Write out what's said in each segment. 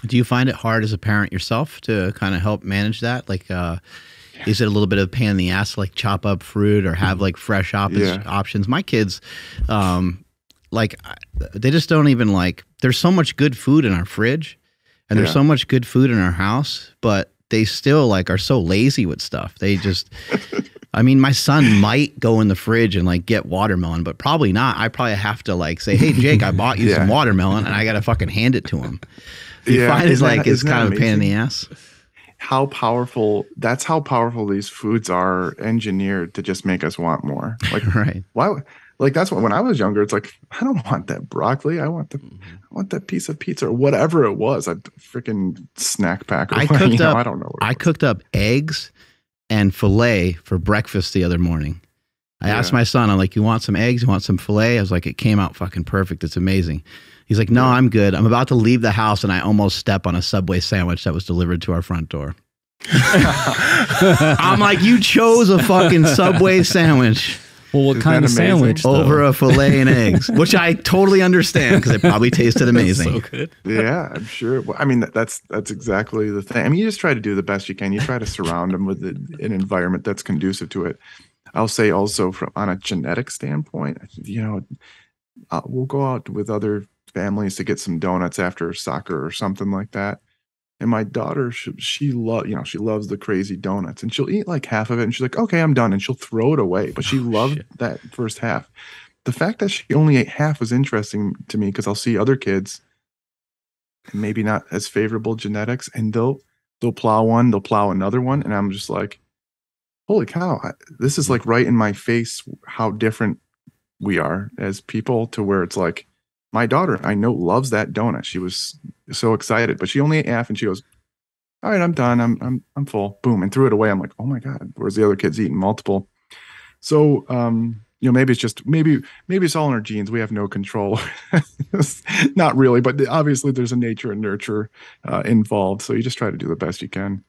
Do you find it hard as a parent yourself to kind of help manage that? Like, is it a little bit of a pain in the ass to like chop up fruit or have like fresh Yeah, options? My kids, like, they just don't even like. There's so much good food in our fridge, and there's yeah, so much good food in our house, but they still like are so lazy with stuff. They just. I mean, my son might go in the fridge and like get watermelon, but probably not. I probably have to like say, "Hey, Jake, I bought you some yeah, watermelon," and I got to fucking hand it to him. Do you yeah. find it's like it's Isn't that kind of a pain in the amazing? ass? How powerful, that's how powerful these foods are engineered to just make us want more. Like, Right. why? Like that's when I was younger, it's like, I don't want that broccoli. Mhm. I want that piece of pizza or whatever it was. A freaking snack pack or I what, cooked I up don't know what it I was. cooked up eggs and filet for breakfast the other morning. I asked Yeah, my son, I'm like, "You want some eggs? You want some filet?" I was like, "It came out fucking perfect. It's amazing." He's like, "No, yeah. I'm good." I'm about to leave the house and I almost step on a Subway sandwich that was delivered to our front door. I'm like, "You chose a fucking Subway sandwich Well, what Isn't kind that of amazing? sandwich though? over a filet and eggs," which I totally understand because it probably tasted amazing. So good. Yeah, I'm sure. Well, I mean, that's exactly the thing. I mean, you just try to do the best you can. You try to surround them with an environment that's conducive to it. I'll say also from on a genetic standpoint, we'll go out with other families to get some donuts after soccer or something like that. And my daughter, she loves the crazy donuts, and she'll eat like half of it, and she's like, "Okay, I'm done," and she'll throw it away. But she Oh loved shit. that first half. The fact that she only ate half was interesting to me because I'll see other kids, and maybe not as favorable genetics, and they'll plow one, they'll plow another one, and I'm just like, holy cow, this is like right in my face how different we are as people to where it's like my daughter I know loves that donut. She was so excited, but she only ate half and she goes, "All right, I'm done. I'm full." Boom, and threw it away. I'm like, "Oh my God, where's the other kids eating multiple?" So, maybe it's just maybe it's all in our genes. We have no control. Not really, but obviously there's a nature and nurture involved. So you just try to do the best you can.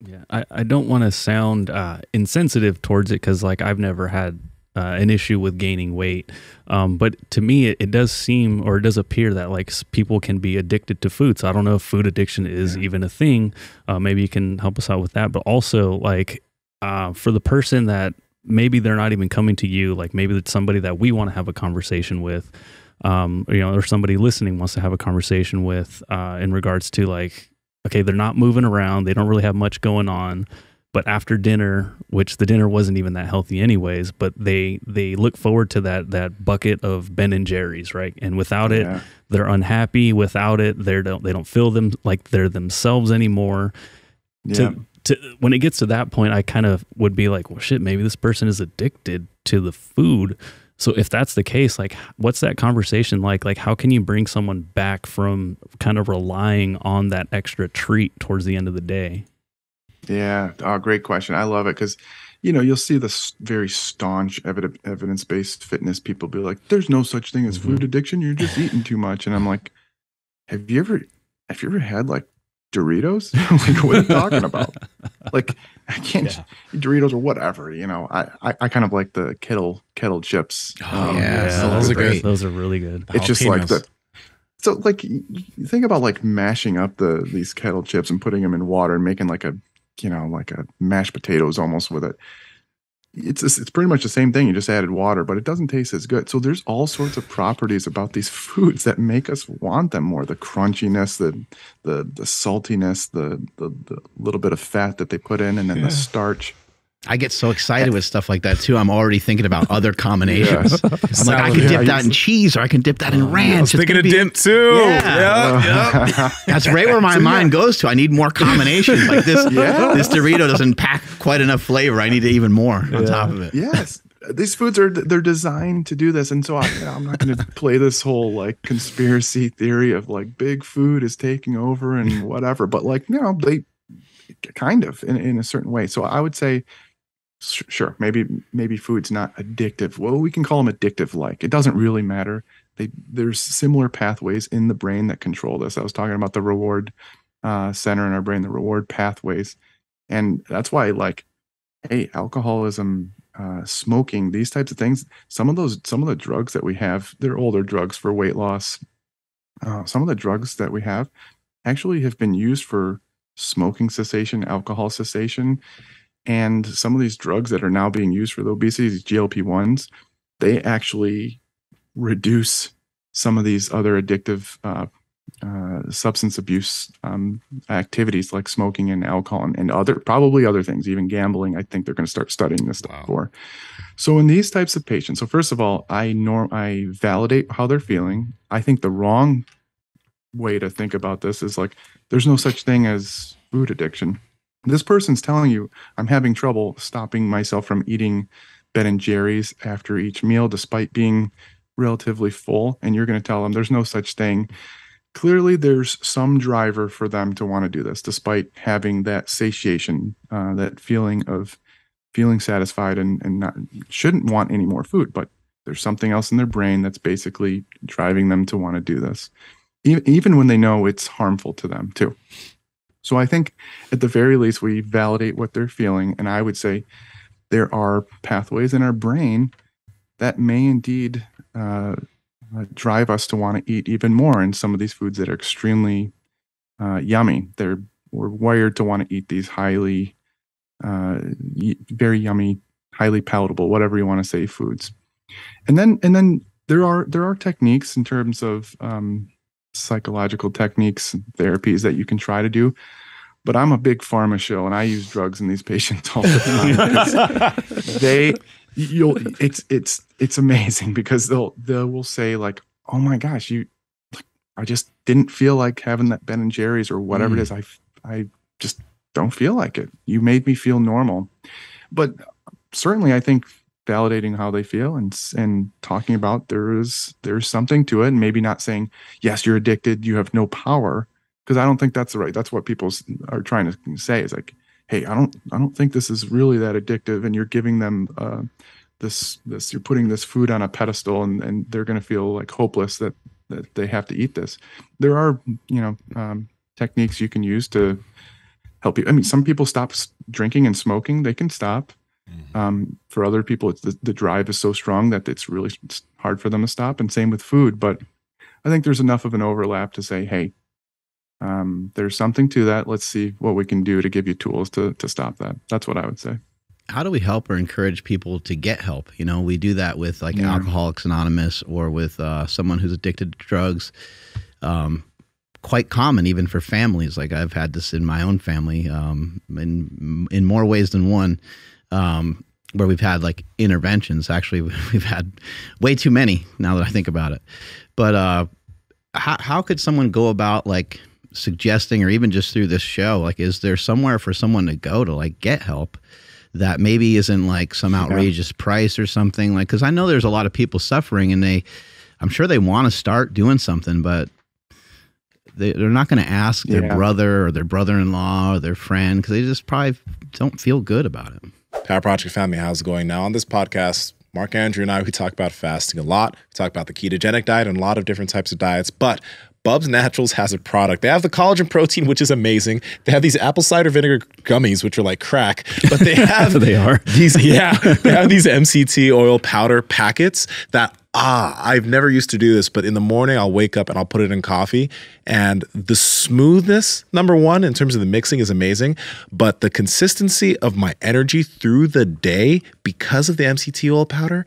Yeah, I don't want to sound insensitive towards it because like I've never had an issue with gaining weight, but to me it does seem or it does appear that like people can be addicted to food. So I don't know if food addiction is Yeah. even a thing. Maybe you can help us out with that. But also like for the person that maybe they're not even coming to you, like maybe it's somebody that we want to have a conversation with, or somebody listening wants to have a conversation with in regards to like, okay, they're not moving around. They don't really have much going on. But after dinner, which the dinner wasn't even that healthy anyways, but they look forward to that bucket of Ben and Jerry's, right? And without it, Yeah. they're unhappy. Without it, they don't feel them like they're themselves anymore. Yeah. When it gets to that point, I kind of would be like, well, shit, maybe this person is addicted to the food. So if that's the case, like, what's that conversation like? Like, how can you bring someone back from kind of relying on that extra treat towards the end of the day? Yeah. Oh, great question. I love it because, you'll see this very staunch evidence-based fitness people be like, "There's no such thing as Hmm. food addiction. You're just eating too much." And I'm like, have you ever had like Doritos? Like, what are you talking about? Like, I can't Yeah. eat Doritos or whatever. I kind of like the kettle chips. Oh, yeah, Yeah, those are great. those are really good. It's just like Jalapenos. the so like you think about like mashing up these kettle chips and putting them in water and making like a mashed potatoes almost with it. It's pretty much the same thing. You just added water, but it doesn't taste as good. So there's all sorts of properties about these foods that make us want them more. The crunchiness, the saltiness, the little bit of fat that they put in, and then the Yeah. starch. I get so excited with stuff like that too. I'm already thinking about other combinations. Yes. I'm like, I Salad. could Yeah, dip I that used in to- cheese, or I can dip that in ranch. I was It's thinking gonna of be- dip too. Yeah. Yep. That's right where my mind goes to. I need more combinations. Like this, Yeah. this Dorito doesn't pack quite enough flavor. I need even more on top of it. Yes, these foods they're designed to do this, and so I'm not going to play this whole like conspiracy theory of like big food is taking over and whatever. But like they kind of in a certain way. So I would say sure, maybe food's not addictive. Well, we can call them addictive. Like it doesn't really matter. There's similar pathways in the brain that control this. I was talking about the reward center in our brain, the reward pathways, and that's why like hey, alcoholism, smoking, these types of things. Some of the drugs that we have, they're older drugs for weight loss. Some of the drugs that we have actually have been used for smoking cessation, alcohol cessation, and some of these drugs that are now being used for the obesity, these GLP-1s, they actually reduce some of these other addictive substance abuse activities like smoking and alcohol and probably other things, even gambling. I think they're going to start studying this stuff for. So in these types of patients, so first of all, I validate how they're feeling. I think the wrong way to think about this is like, there's no such thing as food addiction. This person's telling you, I'm having trouble stopping myself from eating Ben and Jerry's after each meal, despite being relatively full. And you're going to tell them there's no such thing. Clearly, there's some driver for them to want to do this, despite having that satiation, that feeling of feeling satisfied and not shouldn't want any more food. But there's something else in their brain that's basically driving them to want to do this, even when they know it's harmful to them too. So I think at the very least, we validate what they're feeling. And I would say there are pathways in our brain that may indeed drive us to want to eat even more in some of these foods that are extremely yummy. We're wired to want to eat these highly, very yummy, highly palatable, whatever you want to say, foods. And then there are techniques in terms of psychological techniques and therapies that you can try to do. But I'm a big pharma shill, and I use drugs in these patients all the time. It's amazing because they will say like, oh my gosh, I just didn't feel like having that Ben and Jerry's or whatever it is. I just don't feel like it. You made me feel normal. But certainly I think validating how they feel and talking about there's something to it, and maybe not saying, yes, you're addicted, you have no power, because I don't think that's right. That's what people are trying to say is like, hey, I don't think this is really that addictive, and you're giving them this you're putting this food on a pedestal, and they're going to feel like hopeless that they have to eat this. There are techniques you can use to help you. I mean, some people stop drinking and smoking; they can stop. For other people, it's the drive is so strong that it's really hard for them to stop. And same with food. But I think there's enough of an overlap to say, hey, there's something to that. Let's see what we can do to give you tools to stop that. That's what I would say. How do we help or encourage people to get help? You know, we do that with like Alcoholics Anonymous or with someone who's addicted to drugs. Quite common even for families. Like I've had this in my own family in more ways than one. Where we've had like interventions. Actually, we've had way too many now that I think about it. But how could someone go about like suggesting, or even just through this show, like is there somewhere for someone to go to like get help that maybe isn't like some outrageous price or something? Like, because I know there's a lot of people suffering, and I'm sure they want to start doing something, but they're not going to ask their brother or their brother-in-law or their friend because they just probably don't feel good about it. Power Project family, how's it going? Now on this podcast, Mark, Andrew, and I, we talk about fasting a lot. We talk about the ketogenic diet and a lot of different types of diets, but Bubs Naturals has a product. They have the collagen protein, which is amazing. They have these apple cider vinegar gummies, which are like crack, but they have they have these MCT oil powder packets that I've never used to do this, but in the morning I'll wake up and I'll put it in coffee, and the smoothness, number one, in terms of the mixing is amazing, but the consistency of my energy through the day because of the MCT oil powder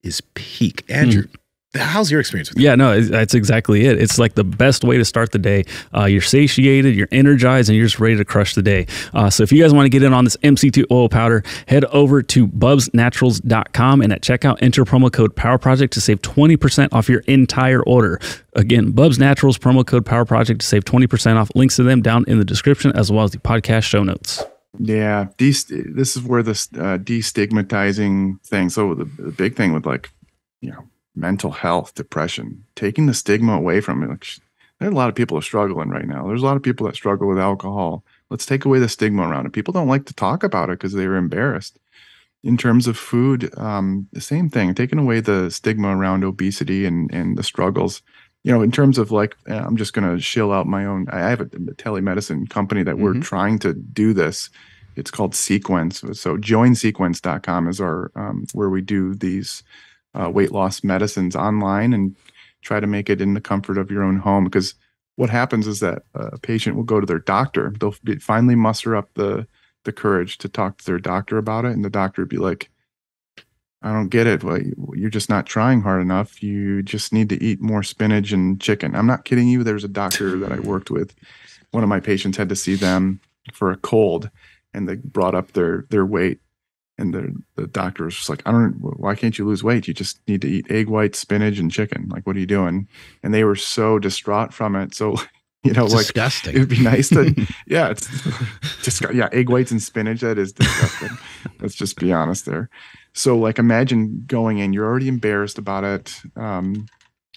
is peak. Andrew, how's your experience with it? Yeah, no, that's exactly it. It's like the best way to start the day. You're satiated, you're energized, and you're just ready to crush the day. So if you guys want to get in on this MCT oil powder, head over to bubsnaturals.com, and at checkout, enter promo code PowerProject to save 20% off your entire order. Again, Bubs Naturals, promo code PowerProject to save 20% off. Links to them down in the description, as well as the podcast show notes. Yeah, this is where this destigmatizing thing. So the big thing with mental health, depression, taking the stigma away from it. Like, there are a lot of people are struggling right now. There's a lot of people that struggle with alcohol. Let's take away the stigma around it. People don't like to talk about it because they're embarrassed. In terms of food, the same thing, taking away the stigma around obesity and the struggles. In terms of I'm just going to shill out my own. I have a telemedicine company that we're trying to do this. It's called Sequence. So joinsequence.com is our where we do these weight loss medicines online and try to make it in the comfort of your own home, because what happens is that a patient will go to their doctor. They'll finally muster up the courage to talk to their doctor about it. And the doctor would be like, I don't get it. Well, you're just not trying hard enough. You just need to eat more spinach and chicken. I'm not kidding you. There's a doctor that I worked with. One of my patients had to see them for a cold, and they brought up their weight. And the doctor was just like, why can't you lose weight? You just need to eat egg whites, spinach, and chicken. Like, what are you doing? And they were so distraught from it. So, Disgusting. It'd be nice to, it's just, egg whites and spinach. That is disgusting. Let's just be honest there. So like, imagine going in, you're already embarrassed about it. And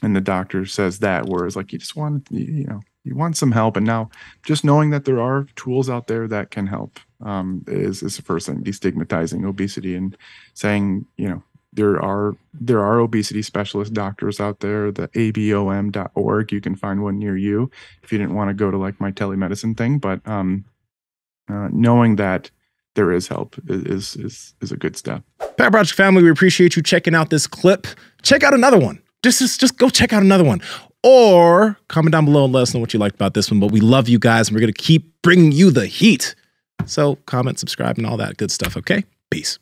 the doctor says that, whereas like, you just want, you want some help. And now just knowing that there are tools out there that can help is the first thing, destigmatizing obesity and saying, there are obesity specialist doctors out there, the abom.org. You can find one near you if you didn't want to go to like my telemedicine thing. But knowing that there is help is a good step. Pat Project family, we appreciate you checking out this clip. Check out another one. Just go check out another one. Or comment down below and let us know what you liked about this one. But we love you guys, and we're going to keep bringing you the heat. So comment, subscribe, and all that good stuff, okay? Peace.